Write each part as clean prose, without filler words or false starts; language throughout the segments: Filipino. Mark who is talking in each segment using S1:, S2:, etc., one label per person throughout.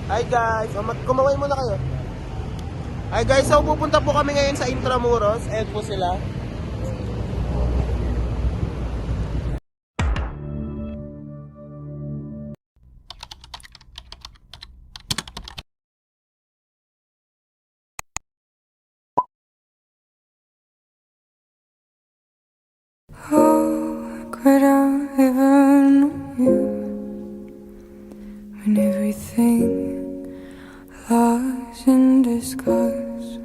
S1: Hi guys, kumaway muna kayo. Hi guys, so pupunta po kami ngayon sa Intramuros. Ayan po sila.
S2: Oh, could I ever know you when everything lies in disguise?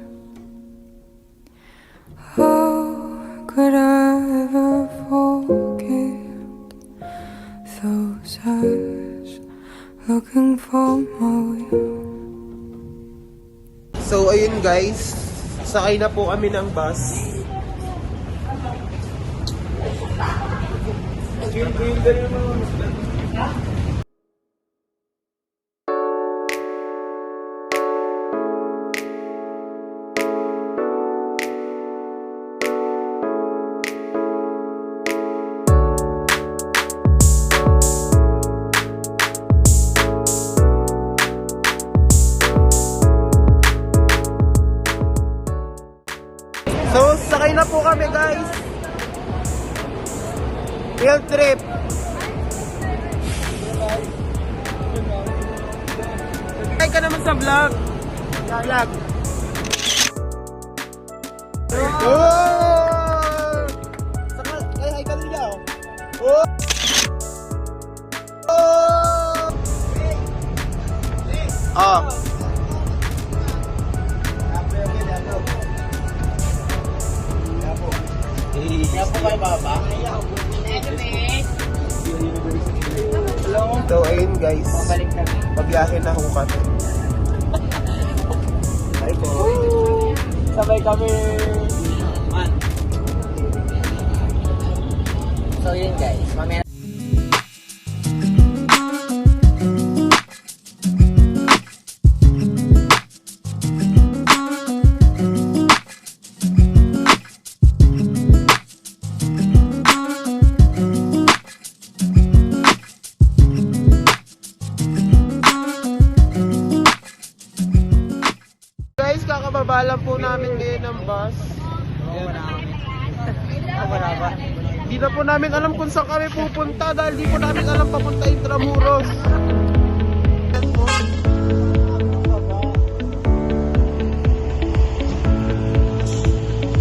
S2: Oh, could I ever forget those eyes looking for my will?
S1: So ayun guys, sakay na po kami ng bus. So sakay na po kami guys. Field trip. Hi ka naman sa vlog. Vlog. Oh! Saka, hi ka nila. Oh! Oh! Ah.
S3: Kaya po kayo baba?
S1: So ayun guys, pagbiyahe na ho kami. Hi po.
S3: Sabay kami. So yun guys, mamaya.
S1: Guys, kakababa lang po namin ngayon ng bus. Hindi na po namin alam kung saan kami pupunta dahil di po namin alam papunta Intramuros. Yan po.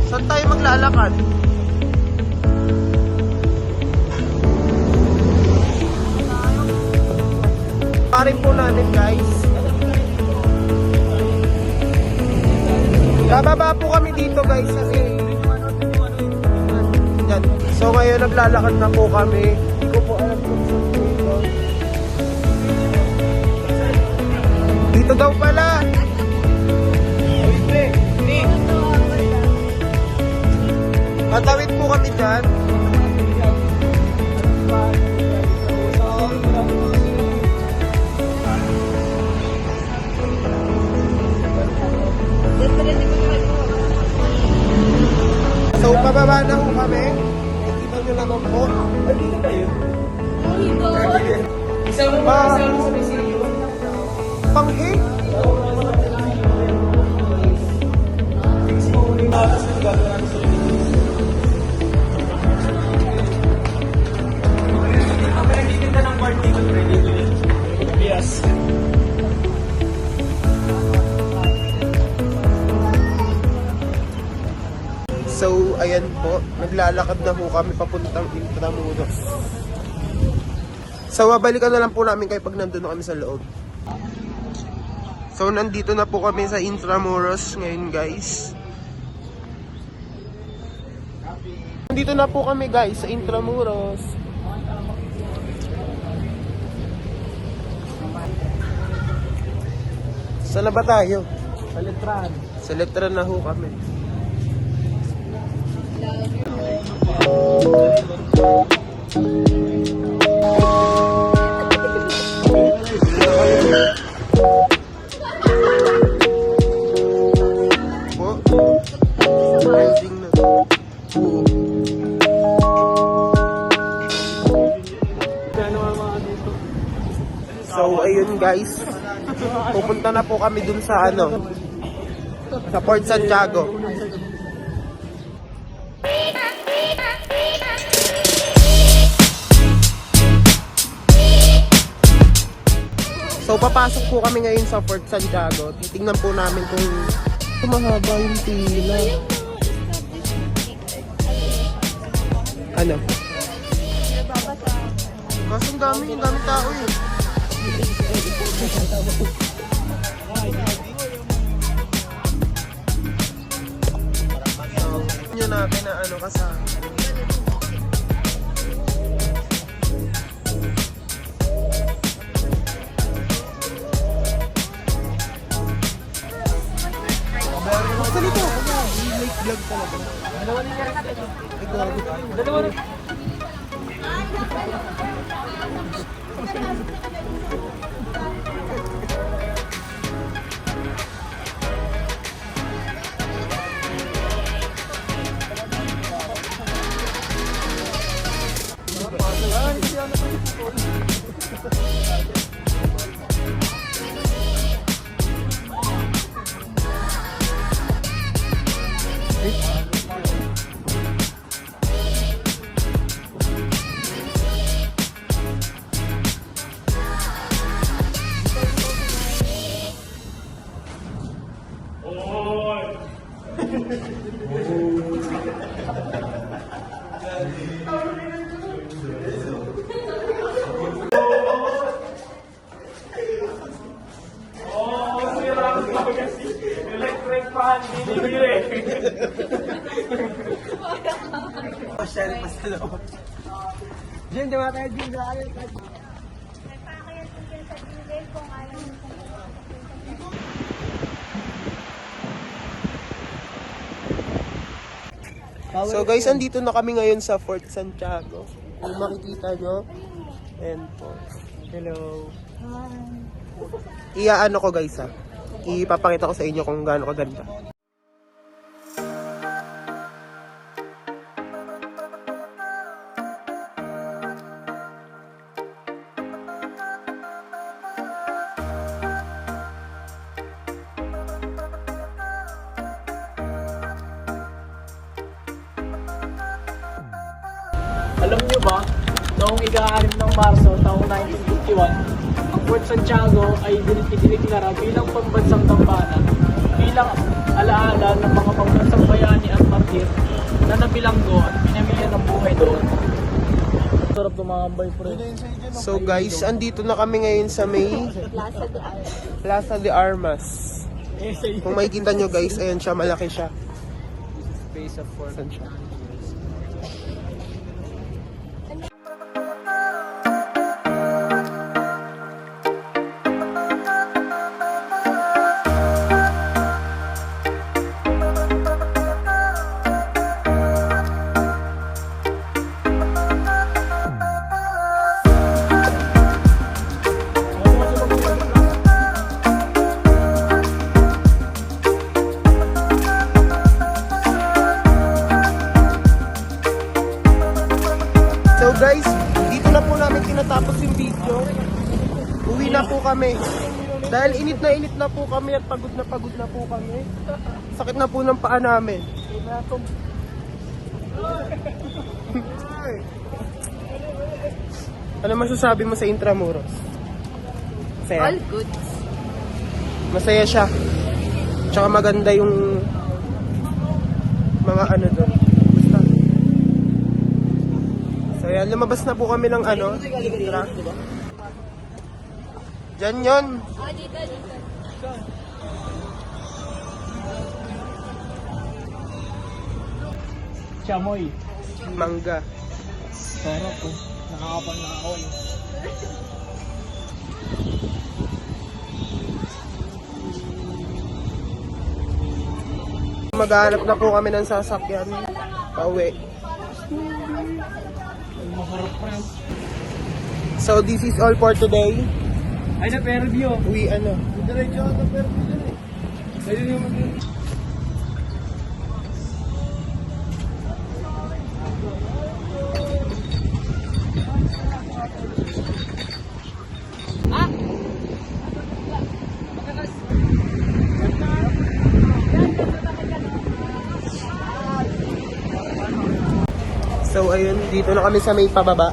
S1: Saan tayo maglalakad? Parin po namin guys. Bababa po kami dito guys kasi yan. So ngayon naglalakad na po kami. Hindi ko po alam kung saan dito. Dito daw pala. Matawid po kami dyan. So, pababa na po kami. Kita nyo naman po. Ay, dito tayo. Isang sa Basilio. Panghe? Yes. So, ayan po. Naglalakad na po kami papuntang Intramuros. So, babalikan na lang po namin kayo pag nandun na kami sa loob. So, nandito na po kami sa Intramuros ngayon, guys. Nandito na po kami, guys, sa Intramuros. Saan na ba tayo?
S3: Sa Letran.
S1: Sa Letran na ho kami. Building na. So ayun guys, Pupunta na po kami dun sa sa Port Santiago. So papasok po kami ngayon sa Port Santiago. Titingnan po namin kung mahaba yung pila. Ano? Kaso ang dami tao eh. So, yun natin na kasama. Basta nito. Late vlog talaga. Dalawa na. Diyan, diba tayo dito? So guys, andito na kami ngayon sa Fort Santiago. Kung makikita nyo. Ayan po. Hello. Iaano ko guys ha. Ipapakita ko sa inyo kung gaano kaganda.
S3: Alam niyo ba, noong ika-6 ng Marso taong 1951, ang Fort Santiago ay dinideklara bilang pambansang tampanan, bilang alaala ng mga pambansang bayani at martir na nabilanggo at pinamilya ng buhay doon. Sarap tumambay, pre.
S1: So guys, andito na kami ngayon sa may Plaza de Armas. Kung makikita nyo guys, ayan siya, malaki siya.
S3: Space of Fort
S1: Santiago. So guys, dito na po namin tinatapos yung video. Uwi na po kami. Dahil init na po kami at pagod na po kami. Sakit na po ng paa namin. Ano masasabi mo sa Intramuros? Masaya?
S4: All good.
S1: Masaya siya. Tsaka maganda yung mga doon. Basta. So yan, lumabas na po kami ng Intra. Diyan yun.
S4: Dito.
S3: Chamoy.
S1: Mangga.
S3: Sarap po. Nakakapang na ako eh.
S1: Maghanap na po kami ng sasakyan. Pauwi.
S3: Masarap, pre.
S1: So this is all for today.
S3: Ay, na Fairview.
S1: We
S3: Diretso ka na Fairview dyan eh. Pwede nyo mag-
S1: Dito na kami sa may pababa.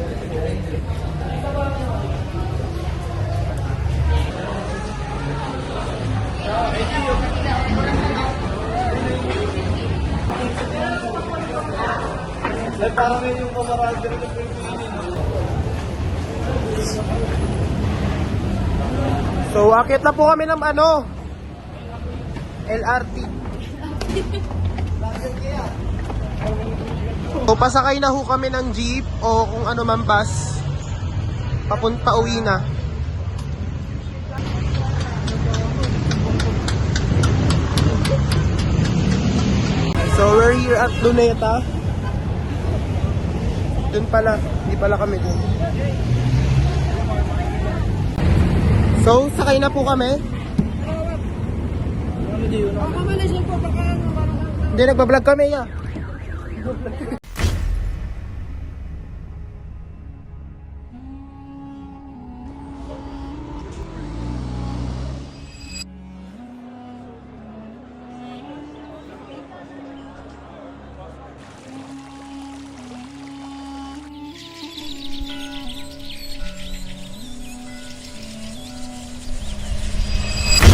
S1: So, akit na po kami ng LRT. So, pasakay na ho kami ng jeep o kung ano man bus. Papunta uwi na. So, we're here at Luneta. Dun pala. Hindi pala kami dun. So, sakay na po kami. Hindi, nagbablog kami ya.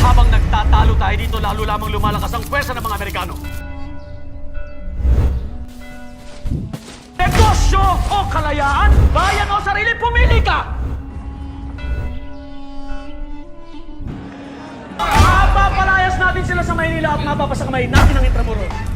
S4: Habang nagtatalo tayo dito, lalo lamang lumalakas ang pwersa ng mga Amerikano. Negosyo o kalayaan? Bayan o sarili, pumili ka! Mapapalayas natin sila sa Maynila at mapapasakamay natin ang Intramuros.